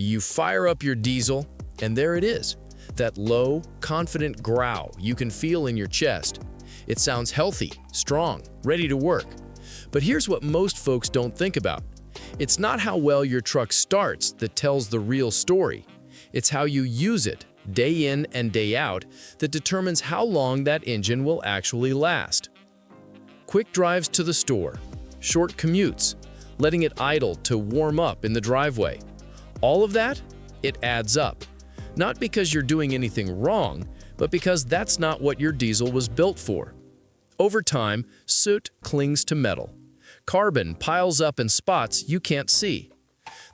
You fire up your diesel, and there it is. That low, confident growl you can feel in your chest. It sounds healthy, strong, ready to work. But here's what most folks don't think about. It's not how well your truck starts that tells the real story. It's how you use it, day in and day out, that determines how long that engine will actually last. Quick drives to the store, short commutes, letting it idle to warm up in the driveway. All of that, it adds up. Not because you're doing anything wrong, but because that's not what your diesel was built for. Over time, soot clings to metal. Carbon piles up in spots you can't see.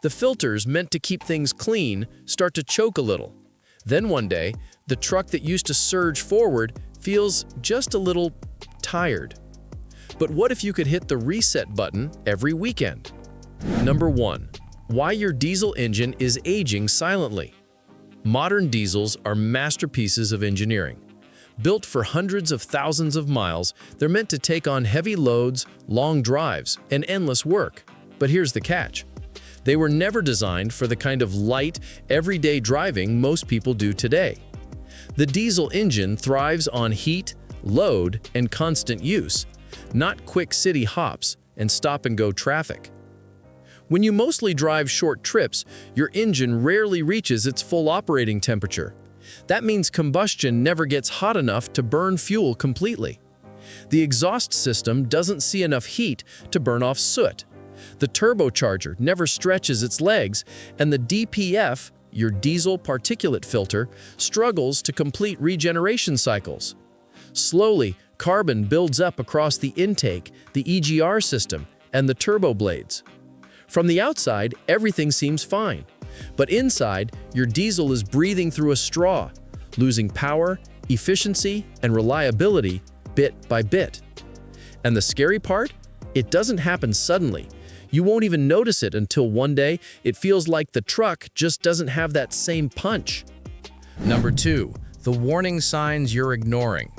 The filters meant to keep things clean start to choke a little. Then one day, the truck that used to surge forward feels just a little tired. But what if you could hit the reset button every weekend? Number 1. Why your diesel engine is aging silently. Modern diesels are masterpieces of engineering. Built for hundreds of thousands of miles, they're meant to take on heavy loads, long drives, and endless work. But here's the catch. They were never designed for the kind of light, everyday driving most people do today. The diesel engine thrives on heat, load, and constant use, not quick city hops and stop-and-go traffic. When you mostly drive short trips, your engine rarely reaches its full operating temperature. That means combustion never gets hot enough to burn fuel completely. The exhaust system doesn't see enough heat to burn off soot. The turbocharger never stretches its legs, and the DPF, your diesel particulate filter, struggles to complete regeneration cycles. Slowly, carbon builds up across the intake, the EGR system, and the turbo blades. From the outside, everything seems fine. But inside, your diesel is breathing through a straw, losing power, efficiency, and reliability bit by bit. And the scary part? It doesn't happen suddenly. You won't even notice it until one day it feels like the truck just doesn't have that same punch. Number 2. The warning signs you're ignoring.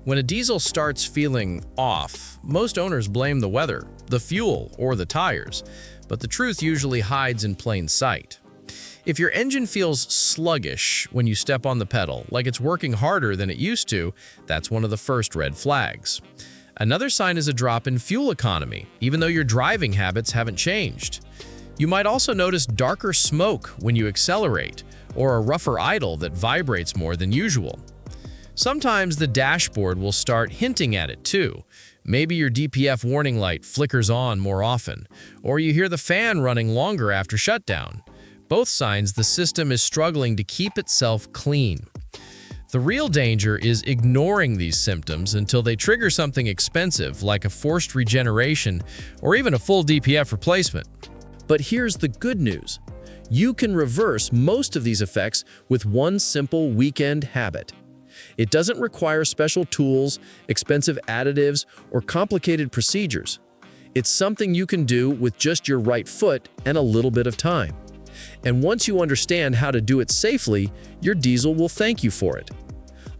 When a diesel starts feeling off, most owners blame the weather, the fuel, or the tires. But the truth usually hides in plain sight. If your engine feels sluggish when you step on the pedal, like it's working harder than it used to, that's one of the first red flags. Another sign is a drop in fuel economy, even though your driving habits haven't changed. You might also notice darker smoke when you accelerate, or a rougher idle that vibrates more than usual. Sometimes the dashboard will start hinting at it too. Maybe your DPF warning light flickers on more often, or you hear the fan running longer after shutdown. Both signs the system is struggling to keep itself clean. The real danger is ignoring these symptoms until they trigger something expensive like a forced regeneration or even a full DPF replacement. But here's the good news. You can reverse most of these effects with one simple weekend habit. It doesn't require special tools, expensive additives, or complicated procedures. It's something you can do with just your right foot and a little bit of time. And once you understand how to do it safely, your diesel will thank you for it.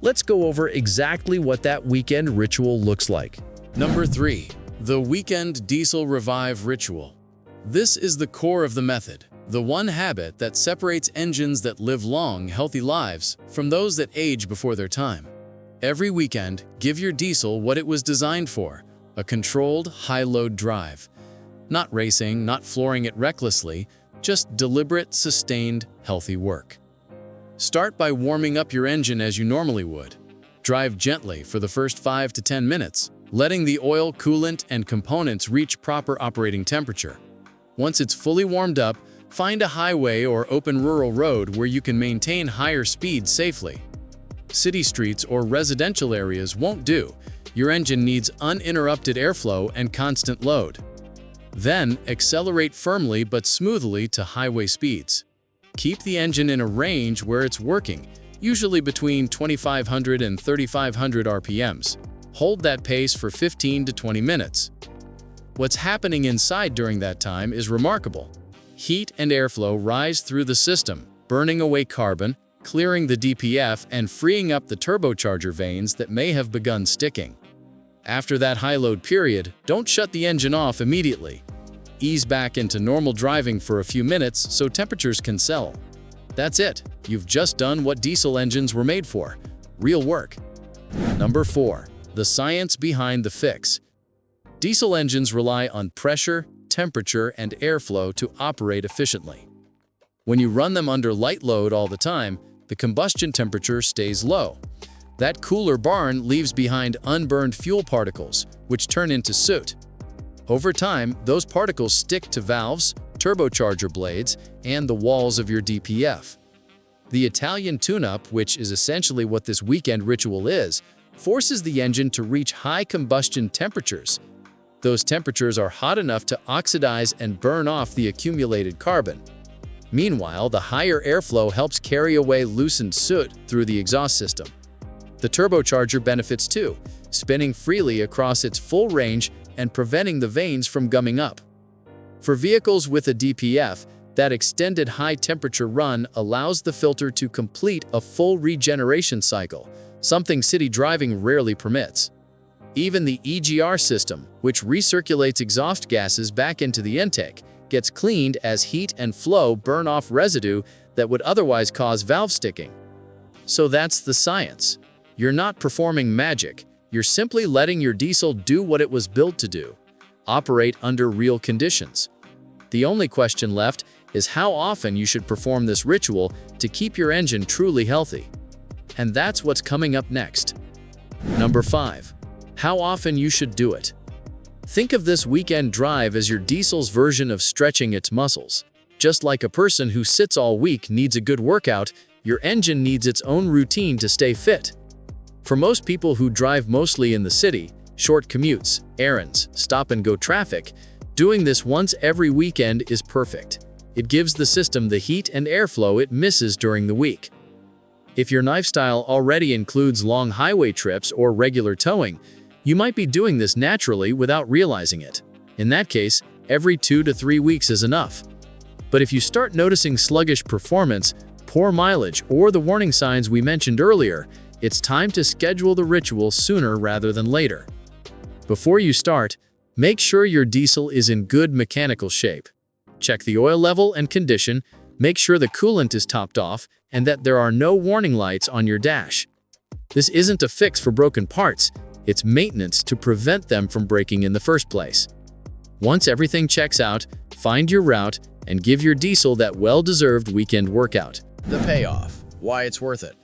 Let's go over exactly what that weekend ritual looks like. Number 3. The Weekend Diesel Revive Ritual. This is the core of the method, the one habit that separates engines that live long, healthy lives from those that age before their time. Every weekend, give your diesel what it was designed for, a controlled, high-load drive. Not racing, not flooring it recklessly, just deliberate, sustained, healthy work. Start by warming up your engine as you normally would. Drive gently for the first 5 to 10 minutes, letting the oil, coolant, and components reach proper operating temperature. Once it's fully warmed up, find a highway or open rural road where you can maintain higher speeds safely. City streets or residential areas won't do. Your engine needs uninterrupted airflow and constant load. Then, accelerate firmly but smoothly to highway speeds. Keep the engine in a range where it's working, usually between 2,500 and 3,500 RPMs. Hold that pace for 15 to 20 minutes. What's happening inside during that time is remarkable. Heat and airflow rise through the system, burning away carbon, clearing the DPF, and freeing up the turbocharger vanes that may have begun sticking. After that high-load period, don't shut the engine off immediately. ease back into normal driving for a few minutes so temperatures can settle. That's it. You've just done what diesel engines were made for. Real work. Number 4. The science behind the fix. Diesel engines rely on pressure, temperature, and airflow to operate efficiently. When you run them under light load all the time, the combustion temperature stays low. That cooler barn leaves behind unburned fuel particles, which turn into soot. Over time, those particles stick to valves, turbocharger blades, and the walls of your DPF. The Italian tune-up, which is essentially what this weekend ritual is, forces the engine to reach high combustion temperatures. Those temperatures are hot enough to oxidize and burn off the accumulated carbon. Meanwhile, the higher airflow helps carry away loosened soot through the exhaust system. The turbocharger benefits too, spinning freely across its full range and preventing the vanes from gumming up. For vehicles with a DPF, that extended high-temperature run allows the filter to complete a full regeneration cycle, something city driving rarely permits. Even the EGR system, which recirculates exhaust gases back into the intake, gets cleaned as heat and flow burn off residue that would otherwise cause valve sticking. So that's the science. You're not performing magic, you're simply letting your diesel do what it was built to do: operate under real conditions. The only question left is how often you should perform this ritual to keep your engine truly healthy. And that's what's coming up next. Number 5. How often you should do it. Think of this weekend drive as your diesel's version of stretching its muscles. Just like a person who sits all week needs a good workout, your engine needs its own routine to stay fit. For most people who drive mostly in the city, short commutes, errands, stop-and-go traffic, doing this once every weekend is perfect. It gives the system the heat and airflow it misses during the week. If your lifestyle already includes long highway trips or regular towing, you might be doing this naturally without realizing it. In that case, every 2 to 3 weeks is enough. But if you start noticing sluggish performance, poor mileage, or the warning signs we mentioned earlier, it's time to schedule the ritual sooner rather than later. Before you start, make sure your diesel is in good mechanical shape. Check the oil level and condition, make sure the coolant is topped off, and that there are no warning lights on your dash. This isn't a fix for broken parts, it's maintenance to prevent them from breaking in the first place. Once everything checks out, find your route and give your diesel that well-deserved weekend workout. The payoff. Why it's worth it.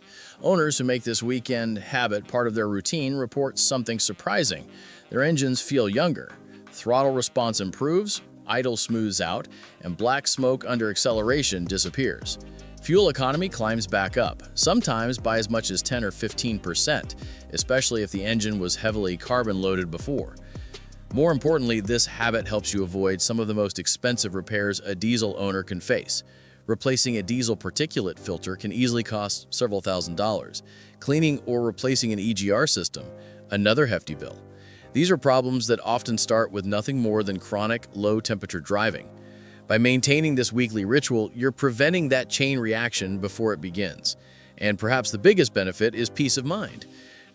Owners who make this weekend habit part of their routine report something surprising. Their engines feel younger, throttle response improves, idle smooths out, and black smoke under acceleration disappears. Fuel economy climbs back up, sometimes by as much as 10 or 15%, especially if the engine was heavily carbon-loaded before. More importantly, this habit helps you avoid some of the most expensive repairs a diesel owner can face. Replacing a diesel particulate filter can easily cost several $1,000s. Cleaning or replacing an EGR system, another hefty bill. These are problems that often start with nothing more than chronic, low-temperature driving. By maintaining this weekly ritual, you're preventing that chain reaction before it begins. And perhaps the biggest benefit is peace of mind.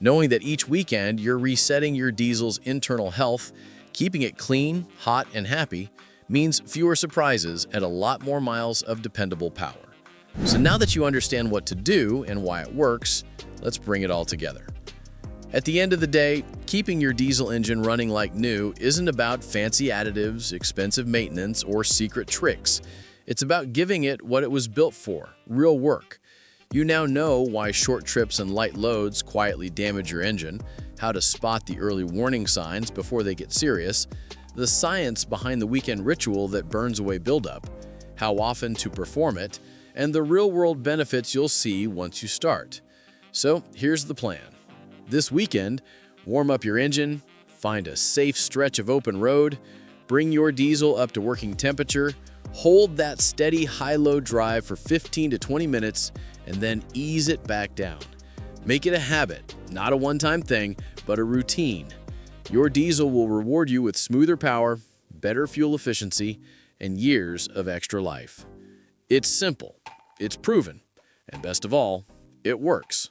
Knowing that each weekend you're resetting your diesel's internal health, keeping it clean, hot, and happy, means fewer surprises and a lot more miles of dependable power. So now that you understand what to do and why it works, let's bring it all together. At the end of the day, keeping your diesel engine running like new isn't about fancy additives, expensive maintenance, or secret tricks. It's about giving it what it was built for, real work. You now know why short trips and light loads quietly damage your engine, how to spot the early warning signs before they get serious, the science behind the weekend ritual that burns away buildup, how often to perform it, and the real-world benefits you'll see once you start. So here's the plan. This weekend, warm up your engine, find a safe stretch of open road, bring your diesel up to working temperature, hold that steady high-load drive for 15 to 20 minutes, and then ease it back down. Make it a habit, not a one-time thing, but a routine. Your diesel will reward you with smoother power, better fuel efficiency, and years of extra life. It's simple, it's proven, and best of all, it works.